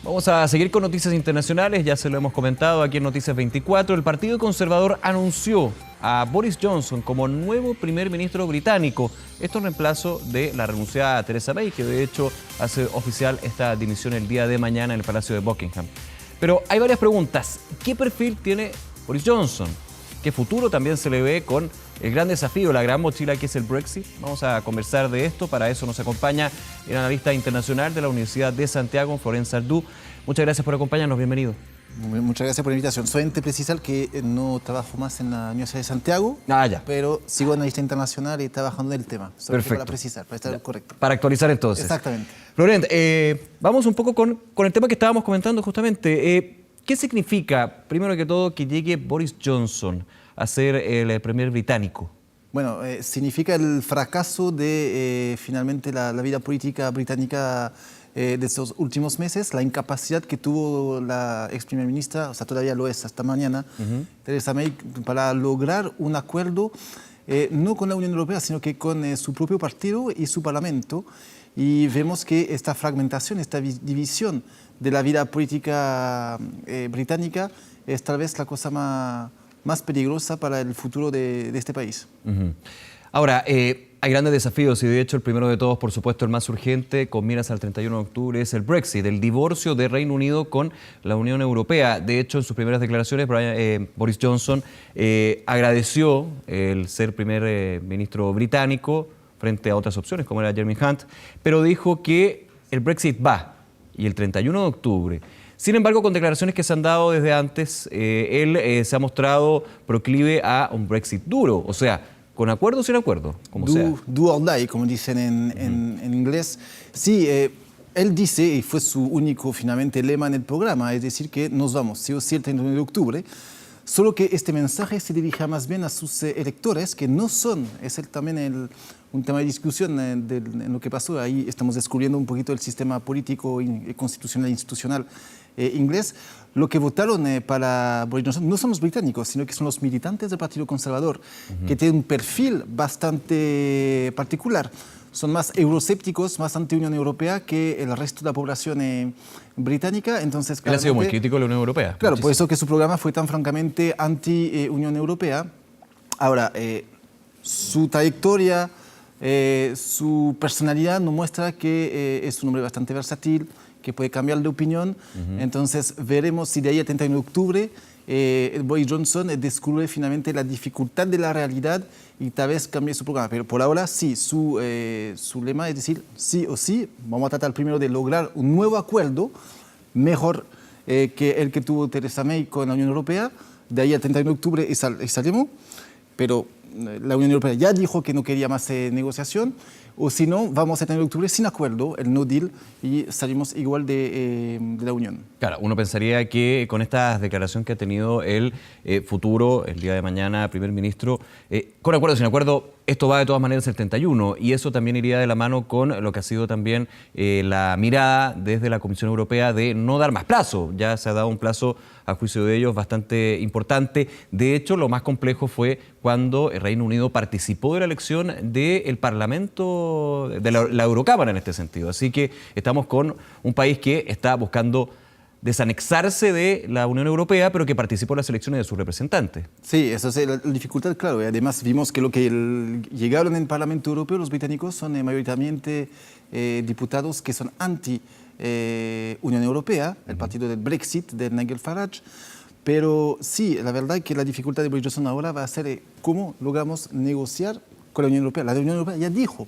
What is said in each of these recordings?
Vamos a seguir con noticias internacionales, ya se lo hemos comentado aquí en Noticias 24. El Partido Conservador anunció a Boris Johnson como nuevo primer ministro británico. Esto en reemplazo de la renunciada Theresa May, que de hecho hace oficial esta dimisión el día de mañana en el Palacio de Buckingham. Pero hay varias preguntas. ¿Qué perfil tiene Boris Johnson? ¿Qué futuro también se le ve con el gran desafío, la gran mochila que es el Brexit? Vamos a conversar de esto. Para eso nos acompaña el analista internacional de la Universidad de Santiago, Florent Sardou. Muchas gracias por acompañarnos. Bienvenido. Muchas gracias por la invitación. Solamente precisar que no trabajo más en la Universidad de Santiago, pero sigo analista internacional y trabajando en el tema. Perfecto. Para precisar, para estar correcto. Para actualizar entonces. Exactamente. Florent, vamos un poco con el tema que estábamos comentando justamente. ¿Qué significa, primero que todo, que llegue Boris Johnson a ser el primer británico? Bueno, significa el fracaso de finalmente la vida política británica de estos últimos meses, la incapacidad que tuvo la ex primera ministra, o sea, todavía lo es hasta mañana, Theresa May, para lograr un acuerdo no con la Unión Europea, sino que con su propio partido y su parlamento. Y vemos que esta fragmentación, esta división de la vida política británica es tal vez la cosa más peligrosa para el futuro de este país. Ahora, hay grandes desafíos y de hecho el primero de todos, por supuesto, el más urgente, con miras al 31 de octubre, es el Brexit, el divorcio de Reino Unido con la Unión Europea. De hecho, en sus primeras declaraciones, Boris Johnson agradeció el ser primer ministro británico frente a otras opciones, como era Jeremy Hunt, pero dijo que el Brexit va, y el 31 de octubre. Sin embargo, con declaraciones que se han dado desde antes, él se ha mostrado proclive a un Brexit duro, o sea, con acuerdo o sin acuerdo, como sea. Do or die, como dicen en inglés. Sí, él dice, y fue su único finalmente lema en el programa, es decir, que nos vamos, sí o sí, el 31 de octubre, solo que este mensaje se dirige más bien a sus electores, que no son, es también un tema de discusión en lo que pasó. Ahí estamos descubriendo un poquito el sistema político y constitucional e institucional inglés. Lo que votaron para Boris Johnson no son los británicos, sino que son los militantes del Partido Conservador, que tienen un perfil bastante particular. Son más euroscépticos, más anti-Unión Europea que el resto de la población británica. Entonces, él ha sido muy crítico de la Unión Europea. Claro, muchísimo. Por eso que su programa fue tan francamente anti-Unión Europea. Ahora, su trayectoria, su personalidad nos muestra que es un hombre bastante versátil, que puede cambiar de opinión. Entonces veremos si de ahí al 31 de octubre Boris Johnson descubre finalmente la dificultad de la realidad y tal vez cambie su programa. Pero por ahora sí, su lema es decir, sí o sí, vamos a tratar primero de lograr un nuevo acuerdo, mejor que el que tuvo Theresa May con la Unión Europea. De ahí al 31 de octubre salimos, pero la Unión Europea ya dijo que no quería más negociación, o si no, vamos a tener en octubre sin acuerdo, el no deal, y salimos igual de la Unión. Claro, uno pensaría que con esta declaración que ha tenido el futuro, el día de mañana, primer ministro, con acuerdo o sin acuerdo, esto va de todas maneras el 31, y eso también iría de la mano con lo que ha sido también la mirada desde la Comisión Europea de no dar más plazo. Ya se ha dado un plazo, a juicio de ellos, bastante importante. De hecho, lo más complejo fue cuando el Reino Unido participó de la elección del Parlamento, de la Eurocámara en este sentido. Así que estamos con un país que está buscando desanexarse de la Unión Europea, pero que participó en las elecciones de sus representantes. Sí, esa es la dificultad, claro. Y además vimos que lo que llegaron en el Parlamento Europeo, los británicos, son mayoritariamente diputados que son anti-Unión Europea, el partido del Brexit, de Nigel Farage. Pero sí, la verdad es que la dificultad de Boris Johnson ahora va a ser cómo logramos negociar con la Unión Europea. La Unión Europea ya dijo,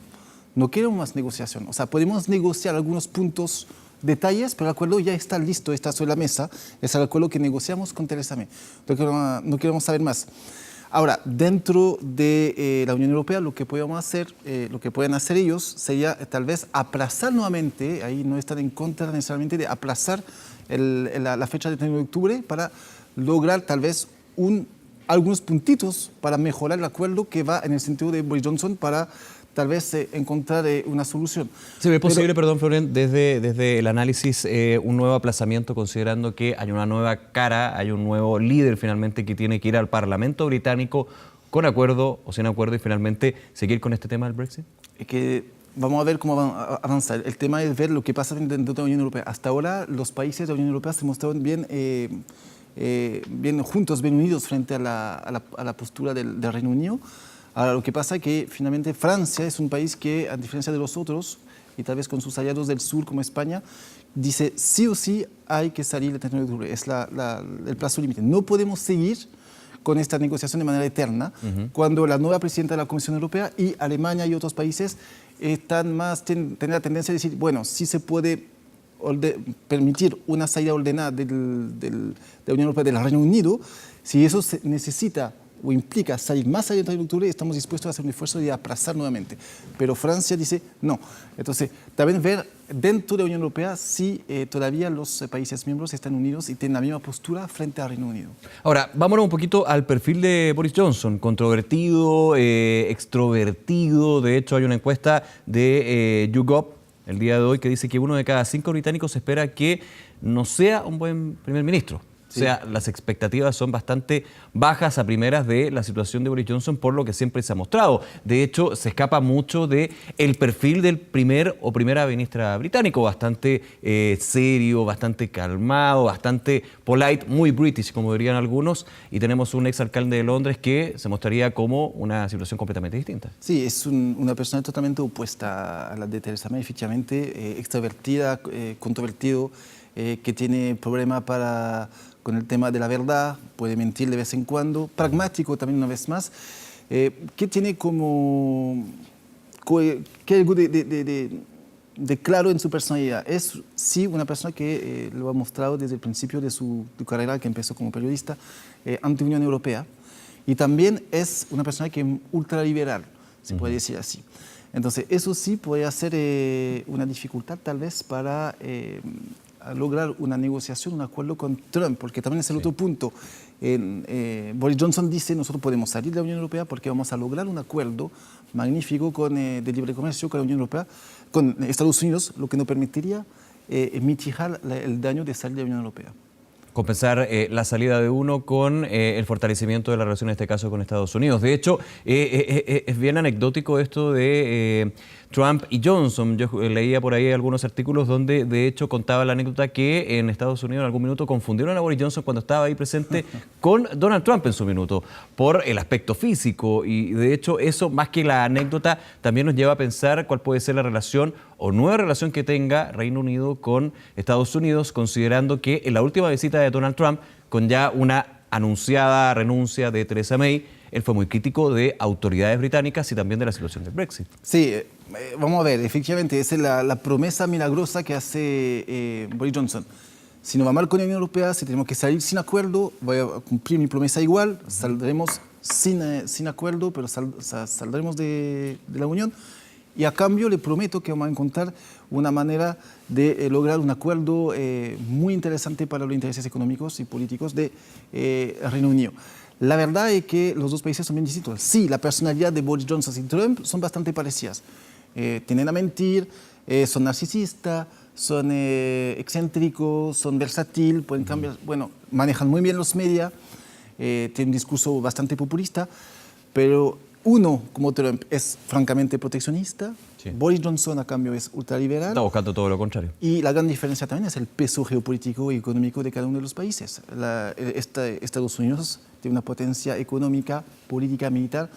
no queremos más negociación. O sea, podemos negociar algunos puntos, detalles, pero el acuerdo ya está listo, está sobre la mesa. Es el acuerdo que negociamos con Theresa May. No queremos saber más. Ahora, dentro de la Unión Europea, lo que podemos hacer, lo que pueden hacer ellos sería tal vez aplazar nuevamente, ahí no están en contra necesariamente de aplazar la fecha del 31 de octubre para lograr tal vez algunos puntitos para mejorar el acuerdo que va en el sentido de Boris Johnson para tal vez encontrar una solución. ¿Se ve posible, perdón, Florent, desde el análisis, un nuevo aplazamiento, considerando que hay una nueva cara, hay un nuevo líder finalmente que tiene que ir al Parlamento británico con acuerdo o sin acuerdo y finalmente seguir con este tema del Brexit? Es que vamos a ver cómo avanza. El tema es ver lo que pasa dentro de la Unión Europea. Hasta ahora los países de la Unión Europea se mostraron bien juntos, bien unidos frente a la postura del Reino Unido. Ahora, lo que pasa es que finalmente Francia es un país que, a diferencia de los otros, y tal vez con sus aliados del sur como España, dice sí o sí hay que salir el 31 de octubre. Es el plazo límite. No podemos seguir con esta negociación de manera eterna, cuando la nueva presidenta de la Comisión Europea y Alemania y otros países tienen la tendencia a decir, bueno, sí se puede permitir una salida ordenada de la Unión Europea, del Reino Unido, si eso se necesita o implica salir más allá del 31 de octubre, estamos dispuestos a hacer un esfuerzo de aplazar nuevamente. Pero Francia dice no. Entonces, también ver dentro de la Unión Europea si todavía los países miembros están unidos y tienen la misma postura frente al Reino Unido. Ahora, vámonos un poquito al perfil de Boris Johnson, controvertido, extrovertido. De hecho, hay una encuesta de YouGov el día de hoy que dice que 1 de cada 5 británicos espera que no sea un buen primer ministro. Sí. O sea, las expectativas son bastante bajas a primeras de la situación de Boris Johnson, por lo que siempre se ha mostrado. De hecho, se escapa mucho del perfil del primer o primera ministra británico, bastante serio, bastante calmado, bastante polite, muy british, como dirían algunos, y tenemos un exalcalde de Londres que se mostraría como una situación completamente distinta. Sí, es una persona totalmente opuesta a la de Theresa May, efectivamente, extrovertida, controvertido, que tiene problemas con el tema de la verdad, puede mentir de vez en cuando, pragmático también una vez más, que tiene como que algo de claro en su personalidad. Es sí una persona que lo ha mostrado desde el principio de su carrera, que empezó como periodista, anti-Unión Europea, y también es una persona que es ultraliberal, se puede decir así. Entonces, eso sí puede ser una dificultad tal vez para a lograr una negociación, un acuerdo con Trump, porque también es el otro punto. Boris Johnson dice, nosotros podemos salir de la Unión Europea porque vamos a lograr un acuerdo magnífico de libre comercio con la Unión Europea, con Estados Unidos, lo que nos permitiría mitigar el daño de salir de la Unión Europea. Compensar la salida de uno con el fortalecimiento de la relación, en este caso, con Estados Unidos. De hecho, es bien anecdótico esto de Trump y Johnson. Yo leía por ahí algunos artículos donde, de hecho, contaba la anécdota que en Estados Unidos en algún minuto confundieron a Boris Johnson cuando estaba ahí presente con Donald Trump en su minuto, por el aspecto físico. Y, de hecho, eso, más que la anécdota, también nos lleva a pensar cuál puede ser la relación o nueva relación que tenga Reino Unido con Estados Unidos, considerando que en la última visita de Donald Trump, con ya una anunciada renuncia de Theresa May, él fue muy crítico de autoridades británicas y también de la situación del Brexit. Sí, vamos a ver, efectivamente, esa es la promesa milagrosa que hace Boris Johnson. Si nos va mal con la Unión Europea, si tenemos que salir sin acuerdo, voy a cumplir mi promesa igual, saldremos sin acuerdo, pero saldremos de la Unión. Y a cambio le prometo que vamos a encontrar una manera de lograr un acuerdo muy interesante para los intereses económicos y políticos de Reino Unido. La verdad es que los dos países son bien distintos. Sí, la personalidad de Boris Johnson y Trump son bastante parecidas. Tienden a mentir, son narcisistas, son excéntricos, son versátiles, pueden cambiar, bueno, manejan muy bien los medios, tienen un discurso bastante populista, pero uno, como Trump, es francamente proteccionista. Sí. Boris Johnson, a cambio, es ultraliberal. Está buscando todo lo contrario. Y la gran diferencia también es el peso geopolítico y económico de cada uno de los países. Estados Unidos tiene una potencia económica, política, militar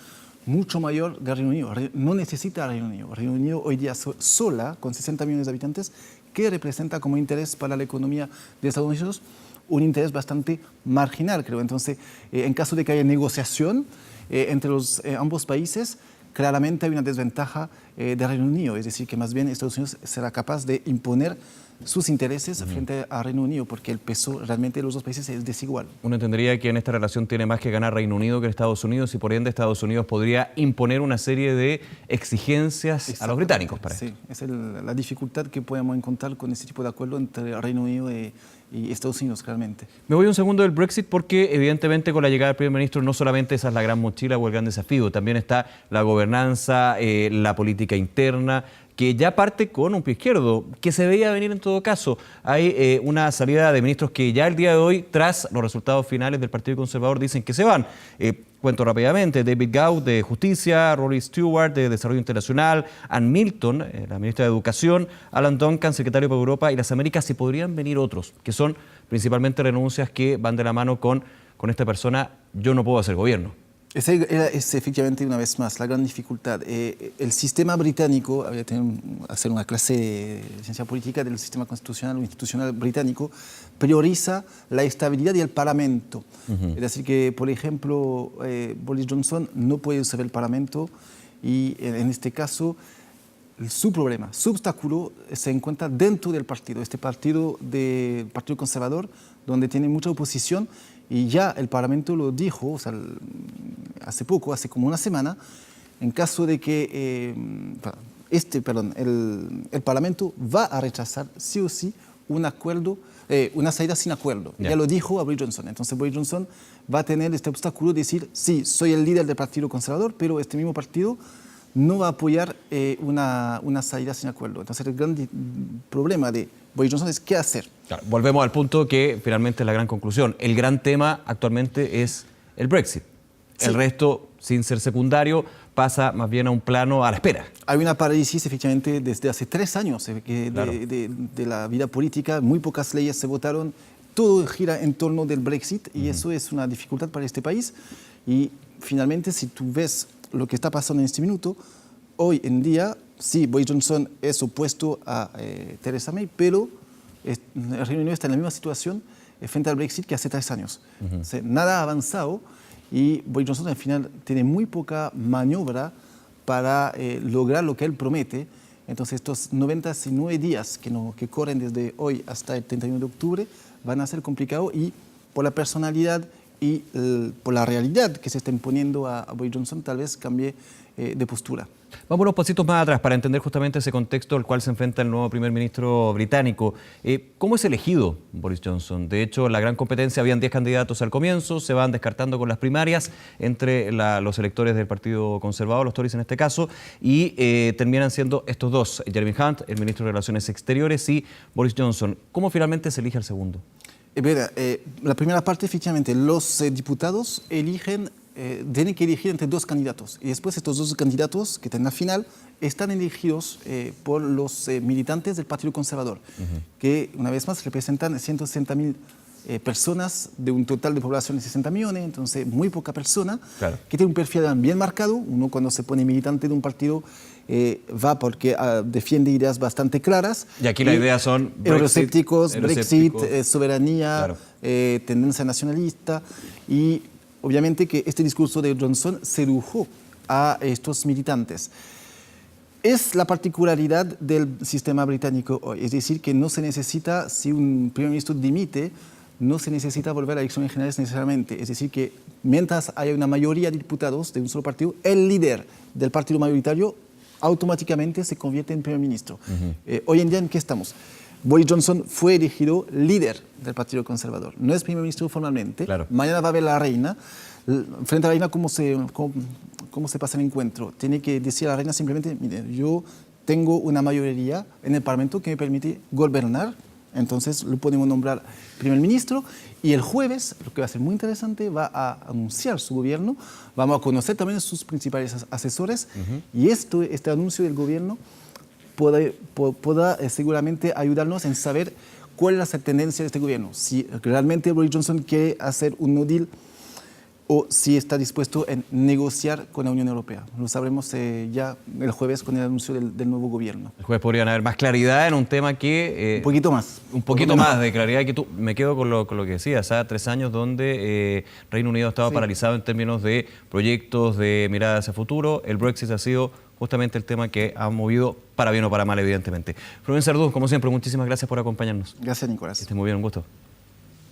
mucho mayor que el Reino Unido. No necesita al Reino Unido. El Reino Unido hoy día sola, con 60 millones de habitantes, que representa como interés para la economía de Estados Unidos un interés bastante marginal, creo. Entonces, en caso de que haya negociación entre ambos países, claramente hay una desventaja del Reino Unido, es decir, que más bien Estados Unidos será capaz de imponer sus intereses frente al Reino Unido, porque el peso realmente de los dos países es desigual. Uno entendería que en esta relación tiene más que ganar Reino Unido que Estados Unidos, y por ende Estados Unidos podría imponer una serie de exigencias a los británicos para esto. Sí, esa es la dificultad que podemos encontrar con este tipo de acuerdo entre el Reino Unido y Estados Unidos, claramente. Me voy un segundo del Brexit porque evidentemente con la llegada del primer ministro no solamente esa es la gran mochila o el gran desafío, también está la gobernanza, la política interna, que ya parte con un pie izquierdo, que se veía venir en todo caso. Hay una salida de ministros que ya el día de hoy, tras los resultados finales del Partido Conservador, dicen que se van. Cuento rápidamente: David Gauck de Justicia, Rory Stewart de Desarrollo Internacional, Ann Milton, la ministra de Educación, Alan Duncan, secretario para Europa y las Américas, y podrían venir otros, que son principalmente renuncias que van de la mano con esta persona: yo no puedo hacer gobierno. Esa es efectivamente, una vez más, la gran dificultad. El sistema británico, había que hacer una clase de ciencia política del sistema constitucional o institucional británico, prioriza la estabilidad del Parlamento. Es decir, que, por ejemplo, Boris Johnson no puede usar el Parlamento y, en este caso, su problema, su obstáculo se encuentra dentro del partido, este partido del Partido Conservador, donde tiene mucha oposición. Y ya el Parlamento lo dijo, o sea, hace poco, hace como una semana, en caso de que el Parlamento va a rechazar sí o sí un acuerdo, una salida sin acuerdo. Ya lo dijo a Boris Johnson. Entonces Boris Johnson va a tener este obstáculo de decir: sí, soy el líder del Partido Conservador, pero este mismo partido no va a apoyar una salida sin acuerdo. Entonces el gran problema de Boris Johnson es qué hacer. Claro, volvemos al punto que finalmente es la gran conclusión. El gran tema actualmente es el Brexit. Sí. El resto, sin ser secundario, pasa más bien a un plano a la espera. Hay una parálisis, efectivamente, desde hace 3 años Claro. de la vida política. Muy pocas leyes se votaron. Todo gira en torno del Brexit y eso es una dificultad para este país. Y finalmente, si tú ves lo que está pasando en este minuto, hoy en día, sí, Boris Johnson es opuesto a Theresa May, pero el Reino Unido está en la misma situación frente al Brexit que hace 3 años. O sea, nada ha avanzado y Boris Johnson al final tiene muy poca maniobra para lograr lo que él promete. Entonces estos 99 días que corren desde hoy hasta el 31 de octubre van a ser complicados y por la personalidad y por la realidad que se está imponiendo a Boris Johnson tal vez cambie de postura. Vamos unos pasitos más atrás para entender justamente ese contexto al cual se enfrenta el nuevo primer ministro británico. ¿Cómo es elegido Boris Johnson? De hecho, la gran competencia, habían 10 candidatos al comienzo, se van descartando con las primarias entre los electores del Partido Conservador, los Tories en este caso, y terminan siendo estos dos: Jeremy Hunt, el ministro de Relaciones Exteriores, y Boris Johnson. ¿Cómo finalmente se elige al segundo? La primera parte, efectivamente, los diputados tienen que elegir entre 2 candidatos y después estos 2 candidatos que están en la final están elegidos por los militantes del Partido Conservador, que una vez más representan 160.000 personas de un total de población de 60 millones, entonces muy poca persona, claro, que tiene un perfil bien marcado. Uno, cuando se pone militante de un partido, va porque defiende ideas bastante claras. Y aquí las ideas son euroscépticos, Brexit, soberanía, claro, tendencia nacionalista, y obviamente que este discurso de Johnson sedujo a estos militantes. Es la particularidad del sistema británico hoy, es decir, que no se necesita, si un primer ministro dimite, no se necesita volver a elecciones generales necesariamente. Es decir, que mientras haya una mayoría de diputados de un solo partido, el líder del partido mayoritario automáticamente se convierte en primer ministro. Hoy en día, ¿en qué estamos? Boris Johnson fue elegido líder del Partido Conservador. No es primer ministro formalmente. Claro. Mañana va a ver la reina. Frente a la reina, ¿cómo se pasa el encuentro? Tiene que decir a la reina simplemente: mire, yo tengo una mayoría en el Parlamento que me permite gobernar. Entonces lo podemos nombrar primer ministro, y el jueves, lo que va a ser muy interesante, va a anunciar su gobierno. Vamos a conocer también sus principales asesores, y este anuncio del gobierno pueda seguramente ayudarnos en saber cuál es la tendencia de este gobierno. Si realmente Boris Johnson quiere hacer un no deal o si está dispuesto a negociar con la Unión Europea. Lo sabremos ya el jueves con el anuncio del nuevo gobierno. El jueves podrían haber más claridad en un tema que... un poquito más. Un poquito más de claridad. Me quedo con lo que decías, 3 años donde Reino Unido estaba paralizado en términos de proyectos, de mirada hacia futuro. El Brexit ha sido justamente el tema que ha movido, para bien o para mal, evidentemente. Rubén Sardú, como siempre, muchísimas gracias por acompañarnos. Gracias, Nicolás. Que esté muy bien, un gusto.